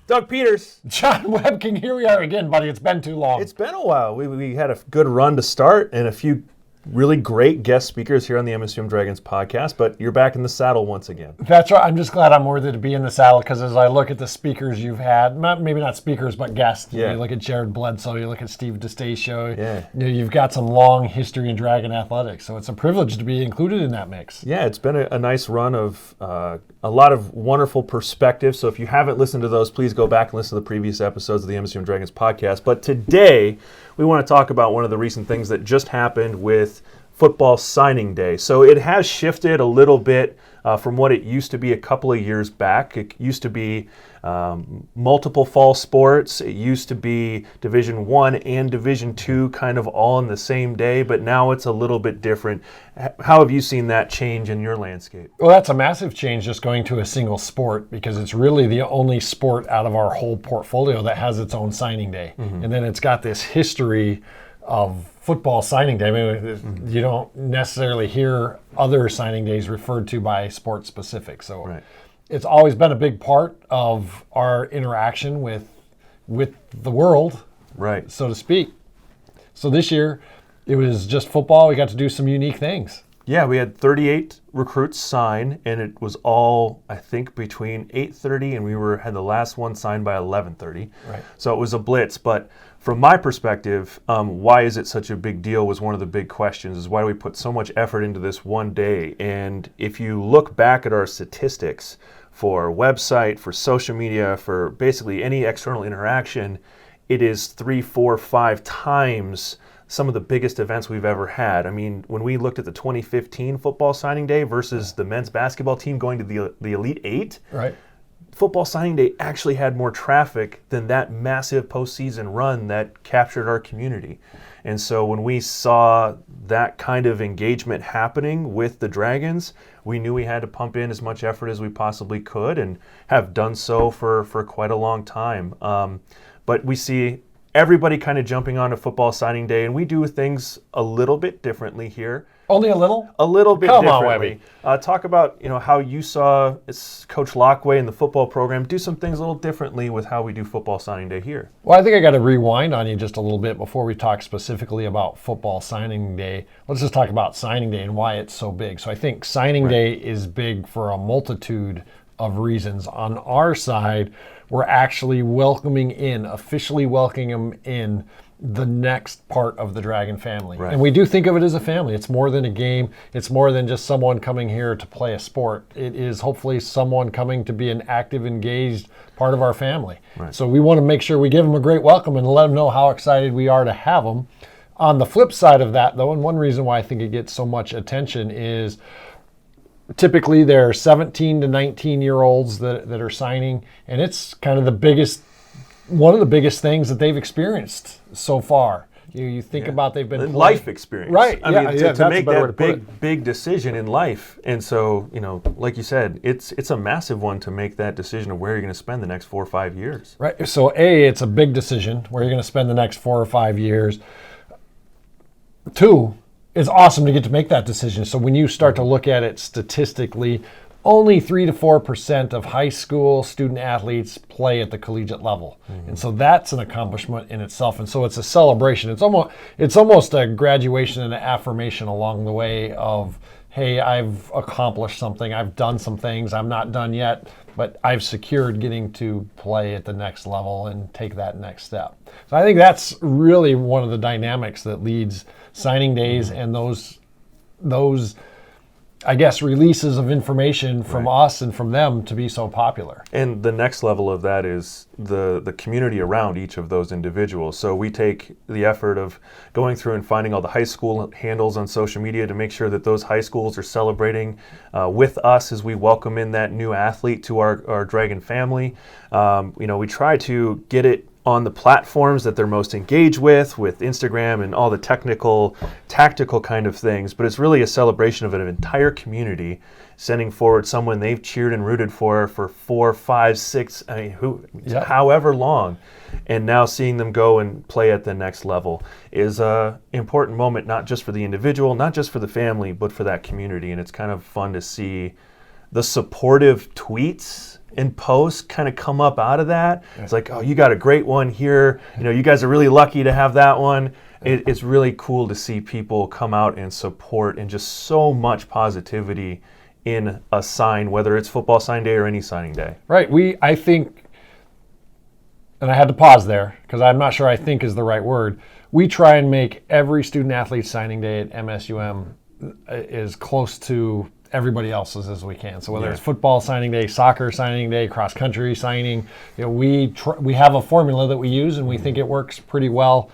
Doug Peters. Jon Webbie, here we are again, buddy. It's been too long. It's been a while. We had a good run to start and a few really great guest speakers here on the MSUMDragons Podcast, but you're back in the saddle once again. That's right. I'm just glad I'm worthy to be in the saddle because as I look at the speakers you've had, maybe not speakers, but guests. Yeah. You look at Jared Bledsoe, you look at Steve DeStacio. Yeah. You've got some long history in Dragon athletics, so it's a privilege to be included in that mix. Yeah, it's been a nice run of a lot of wonderful perspectives. So if you haven't listened to those, please go back and listen to the previous episodes of the MSUMDragons Podcast. But today, we want to talk about one of the recent things that just happened with football signing day. So it has shifted a little bit from what it used to be a couple of years back. It used to be multiple fall sports. It used to be Division I and Division II kind of all in the same day, but now it's a little bit different. How have you seen that change in your landscape? Well, that's a massive change just going to a single sport because it's really the only sport out of our whole portfolio that has its own signing day. Mm-hmm. And then it's got this history of football signing day. I mean, you don't necessarily hear other signing days referred to by sport specific. So right. It's always been a big part of our interaction with the world, right, so to speak. So this year, it was just football. We got to do some unique things. Yeah, we had 38 recruits sign, and it was all, I think, between 8:30 and we had the last one signed by 11:30. Right. So it was a blitz. But from my perspective, why is it such a big deal was one of the big questions, is why do we put so much effort into this one day? And if you look back at our statistics for website, for social media, for basically any external interaction, it is 3, 4, 5 times some of the biggest events we've ever had. I mean, when we looked at the 2015 football signing day versus the men's basketball team going to the Elite Eight, right? Football signing day actually had more traffic than that massive postseason run that captured our community. And so when we saw that kind of engagement happening with the Dragons, we knew we had to pump in as much effort as we possibly could and have done so for quite a long time. But we see everybody kind of jumping on to football signing day, and we do things a little bit differently here. Only a little? A little bit Come differently. on, Webbie. Talk about how you saw Coach Lockway and the football program do some things a little differently with how we do football signing day here. Well, I think I got to rewind on you just a little bit before we talk specifically about football signing day. Let's just talk about signing day and why it's so big. So I think signing day is big for a multitude of reasons. On our side, we're actually officially welcoming them in the next part of the Dragon family. Right. And we do think of it as a family. It's more than a game. It's more than just someone coming here to play a sport. It is hopefully someone coming to be an active, engaged part of our family. Right. So we want to make sure we give them a great welcome and let them know how excited we are to have them. On the flip side of that, though, and one reason why I think it gets so much attention is typically they're 17 to 19-year-olds that are signing, and it's kind of one of the biggest things that they've experienced so far. You think about they've been life experience, right? I mean, to make that big decision in life, and so like you said, it's a massive one to make that decision of where you're going to spend the next 4 or 5 years. Right. So it's a big decision where you're going to spend the next 4 or 5 years. 2, it's awesome to get to make that decision. So when you start to look at it statistically, only 3 to 4% of high school student athletes play at the collegiate level. Mm-hmm. And so that's an accomplishment in itself. And so it's a celebration. It's almost a graduation and an affirmation along the way of, hey, I've accomplished something. I've done some things. I'm not done yet, but I've secured getting to play at the next level and take that next step. So I think that's really one of the dynamics that leads signing days and those I guess, releases of information from us and from them to be so popular. And the next level of that is the community around each of those individuals. So we take the effort of going through and finding all the high school handles on social media to make sure that those high schools are celebrating with us as we welcome in that new athlete to our Dragon family. We try to get it on the platforms that they're most engaged with Instagram and all the tactical kind of things. But it's really a celebration of an entire community sending forward someone they've cheered and rooted for 4, 5, 6, however long. And now seeing them go and play at the next level is an important moment, not just for the individual, not just for the family, but for that community. And it's kind of fun to see the supportive tweets and posts kind of come up out of that. It's like, oh, you got a great one here. You guys are really lucky to have that one. It's really cool to see people come out and support, and just so much positivity in a sign, whether it's football sign day or any signing day. Right. I think, and I had to pause there because I'm not sure I think is the right word. We try and make every student athlete signing day at MSUM as close to everybody else's as we can. So whether it's football signing day, soccer signing day, cross country signing, we have a formula that we use, and we think it works pretty well,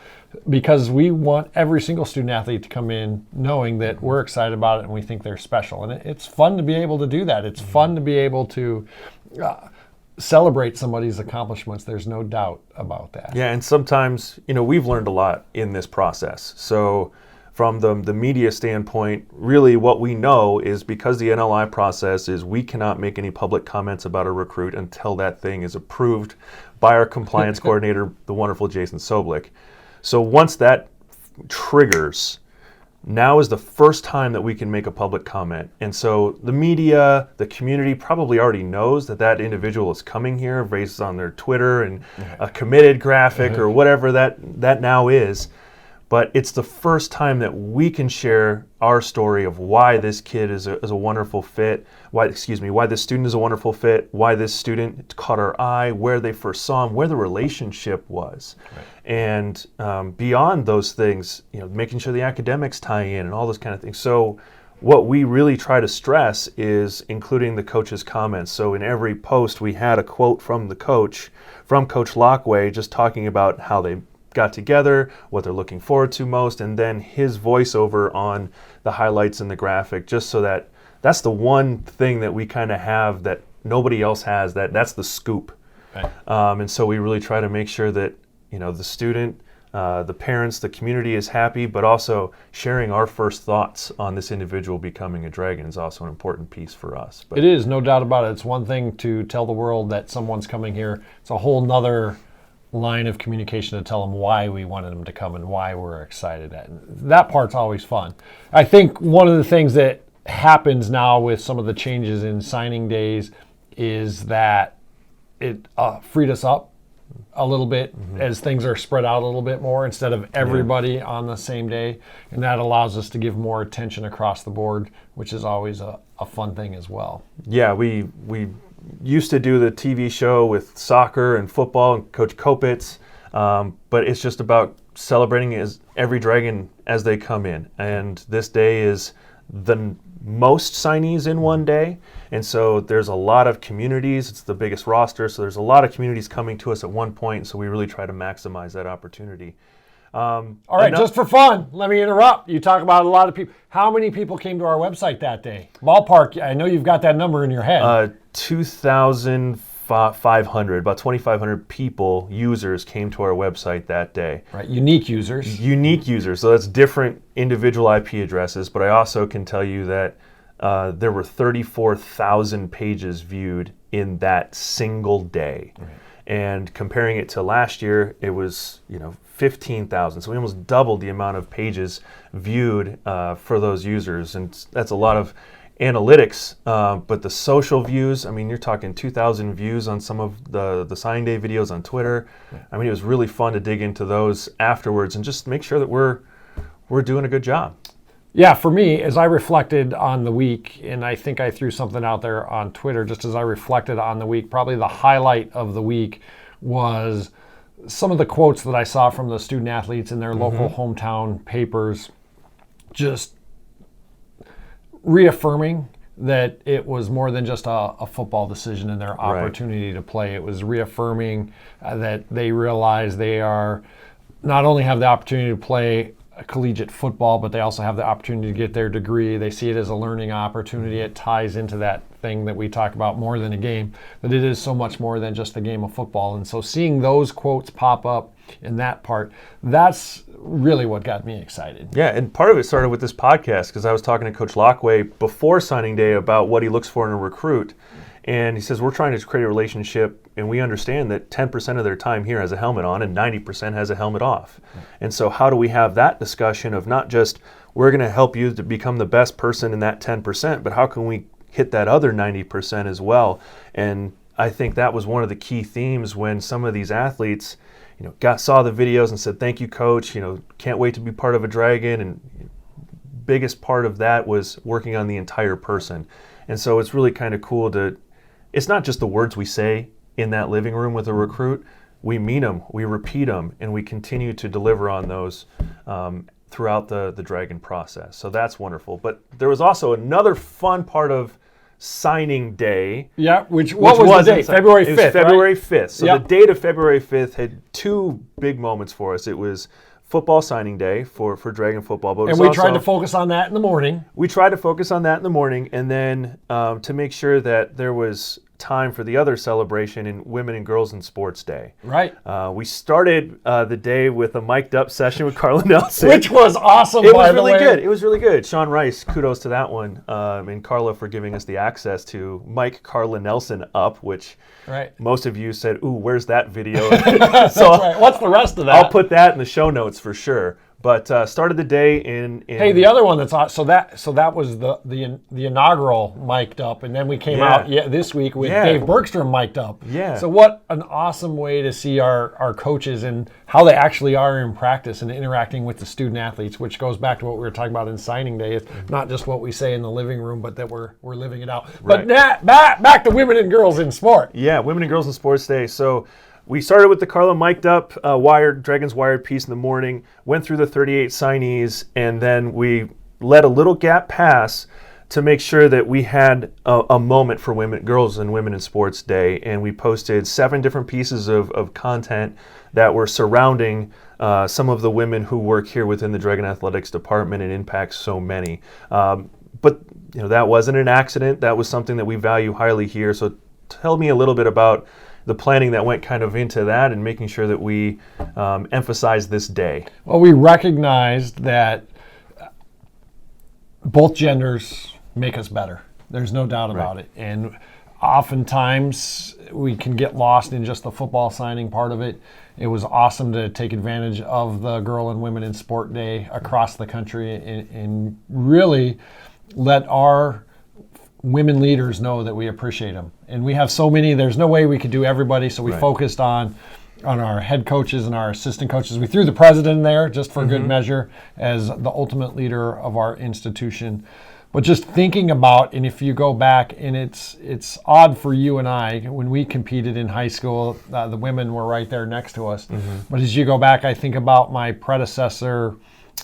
because we want every single student athlete to come in knowing that we're excited about it and we think they're special. And it's fun to be able to do that. It's fun to be able to celebrate somebody's accomplishments. There's no doubt about that. Yeah, and sometimes, we've learned a lot in this process. So from the media standpoint, really what we know is, because the NLI process is, we cannot make any public comments about a recruit until that thing is approved by our compliance coordinator, the wonderful Jason Soblik. So once that triggers, now is the first time that we can make a public comment. And so the media, the community probably already knows that individual is coming here based on their Twitter and a committed graphic or whatever that now is. But it's the first time that we can share our story of why this kid is a wonderful fit, why this student is a wonderful fit, why this student caught our eye, where they first saw him, where the relationship was. Right. And beyond those things, making sure the academics tie in and all those kind of things. So what we really try to stress is including the coach's comments. So in every post, we had a quote from the coach, from Coach Lockway, just talking about how they got together, what they're looking forward to most, and then his voiceover on the highlights in the graphic, just so that's the one thing that we kind of have that nobody else has, that's the scoop. Right. And so we really try to make sure that the student, the parents, the community is happy, but also sharing our first thoughts on this individual becoming a Dragon is also an important piece for us. But it is, no doubt about it. It's one thing to tell the world that someone's coming here. It's a whole nother line of communication to tell them why we wanted them to come and why we're excited at. And that part's always fun. I think one of the things that happens now with some of the changes in signing days is that it freed us up a little bit as things are spread out a little bit more instead of everybody on the same day. And that allows us to give more attention across the board, which is always a fun thing as well. Yeah, we used to do the TV show with soccer and football and Coach Kopitz, but it's just about celebrating every Dragon as they come in. And this day is the most signees in one day, and so there's a lot of communities. It's the biggest roster, so there's a lot of communities coming to us at one point, so we really try to maximize that opportunity. All right, just for fun, let me interrupt. You talk about a lot of people. How many people came to our website that day? Ballpark, I know you've got that number in your head. 2,500, about 2,500 users came to our website that day. Right, unique users. Unique users, so that's different individual IP addresses, but I also can tell you that there were 34,000 pages viewed in that single day. Right. And comparing it to last year, it was 15,000. So we almost doubled the amount of pages viewed for those users, and that's a lot of analytics. But the social views, you're talking 2,000 views on some of the signing day videos on Twitter. It was really fun to dig into those afterwards and just make sure that we're doing a good job. Yeah, for me, as I reflected on the week, and I think I threw something out there on Twitter, just as I reflected on the week, probably the highlight of the week was some of the quotes that I saw from the student athletes in their local hometown papers, just reaffirming that it was more than just a football decision and their opportunity to play. It was reaffirming that they realize they are not only have the opportunity to play collegiate football, but they also have the opportunity to get their degree. They see it as a learning opportunity. It ties into that thing that we talk about, more than a game, that it is so much more than just a game of football. And so seeing those quotes pop up in that part, that's really what got me excited. Yeah, and part of it started with this podcast because I was talking to Coach Lockway before signing day about what he looks for in a recruit. And he says, we're trying to create a relationship, and we understand that 10% of their time here has a helmet on and 90% has a helmet off. Right. And so how do we have that discussion of not just, we're going to help you to become the best person in that 10%, but how can we hit that other 90% as well. And I think that was one of the key themes when some of these athletes, saw the videos and said, "Thank you, coach. Can't wait to be part of a Dragon." And biggest part of that was working on the entire person. And so it's really kind of cool it's not just the words we say in that living room with a recruit. We mean them, we repeat them, and we continue to deliver on those throughout the Dragon process. So that's wonderful. But there was also another fun part of signing day. Yeah, what was the date? February 5th, It was February 5th. So Yep. the date of February 5th had two big moments for us. It was football signing day for Dragon football. But and we tried to focus on that in the morning. We tried to focus on that in the morning, and then to make sure that there was time for the other celebration in Women and Girls in Sports Day. Right. We started the day with a mic'd up session with Carla Nelson. Which was awesome, It by was the really way. good. It was really good. Sean Rice, kudos to that one. And Carla for giving us the access to mic Carla Nelson up, which Right. most of you said, "Ooh, where's that video?" That's right. What's the rest of that? I'll put that in the show notes for sure. But started the day in Hey, the other one that's so that was the inaugural mic'd up, and then we came out this week with Dave Bergstrom mic'd up. Yeah. So what an awesome way to see our coaches and how they actually are in practice and interacting with the student athletes, which goes back to what we were talking about in signing day. It's not just what we say in the living room, but that we're living it out. Right. But back to Women and Girls in Sport. Yeah, Women and Girls in Sports Day. So we started with the Carla mic'd up Dragons Wired piece in the morning, went through the 38 signees, and then we let a little gap pass to make sure that we had a moment for Girls and Women in Sports Day. And we posted 7 different pieces of content that were surrounding some of the women who work here within the Dragon Athletics department and impact so many. But that wasn't an accident. That was something that we value highly here. So tell me a little bit about the planning that went kind of into that and making sure that we emphasize this day. Well, we recognized that both genders make us better. There's no doubt about it. And oftentimes we can get lost in just the football signing part of it. It was awesome to take advantage of the Girl and Women in Sport Day across the country and really let our women leaders know that we appreciate them. And we have so many, there's no way we could do everybody, so we focused on our head coaches and our assistant coaches. We threw the president in there just for good measure as the ultimate leader of our institution. But just thinking about, and if you go back, and it's odd for you and I, when we competed in high school, the women were right there next to us. But as you go back, I think about my predecessor,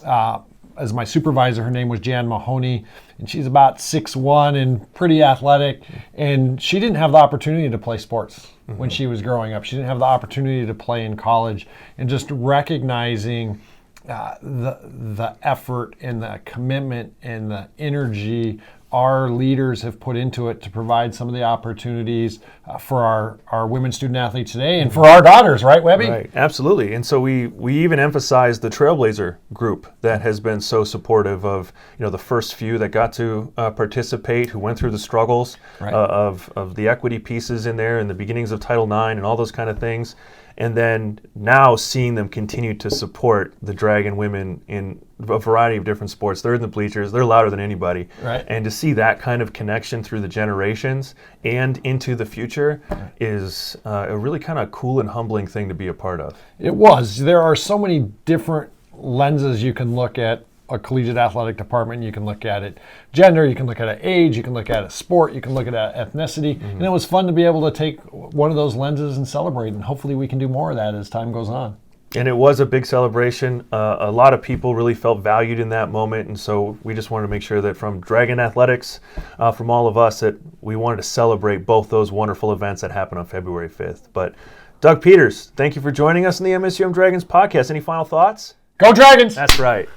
as my supervisor, her name was Jan Mahoney, and she's about 6'1" and pretty athletic, and she didn't have the opportunity to play sports when she was growing up. She didn't have the opportunity to play in college, and just recognizing the effort and the commitment and the energy our leaders have put into it to provide some of the opportunities for our women student athletes today and for our daughters, right, Webbie? Right, absolutely. And so we even emphasized the Trailblazer group that has been so supportive of the first few that got to participate, who went through the struggles of the equity pieces in there and the beginnings of Title IX and all those kind of things. And then now seeing them continue to support the Dragon women in a variety of different sports. They're in the bleachers. They're louder than anybody. Right. And to see that kind of connection through the generations and into the future is a really kind of cool and humbling thing to be a part of. It was. There are so many different lenses you can look at a collegiate athletic department. You can look at it gender, you can look at it age, you can look at it sport, you can look at it ethnicity. And it was fun to be able to take one of those lenses and celebrate, and hopefully we can do more of that as time goes on. And it was a big celebration. A lot of people really felt valued in that moment, and so we just wanted to make sure that from Dragon Athletics, from all of us, that we wanted to celebrate both those wonderful events that happened on February 5th. But Doug Peters, thank you for joining us in the MSUM Dragons podcast. Any final thoughts? Go Dragons! That's right.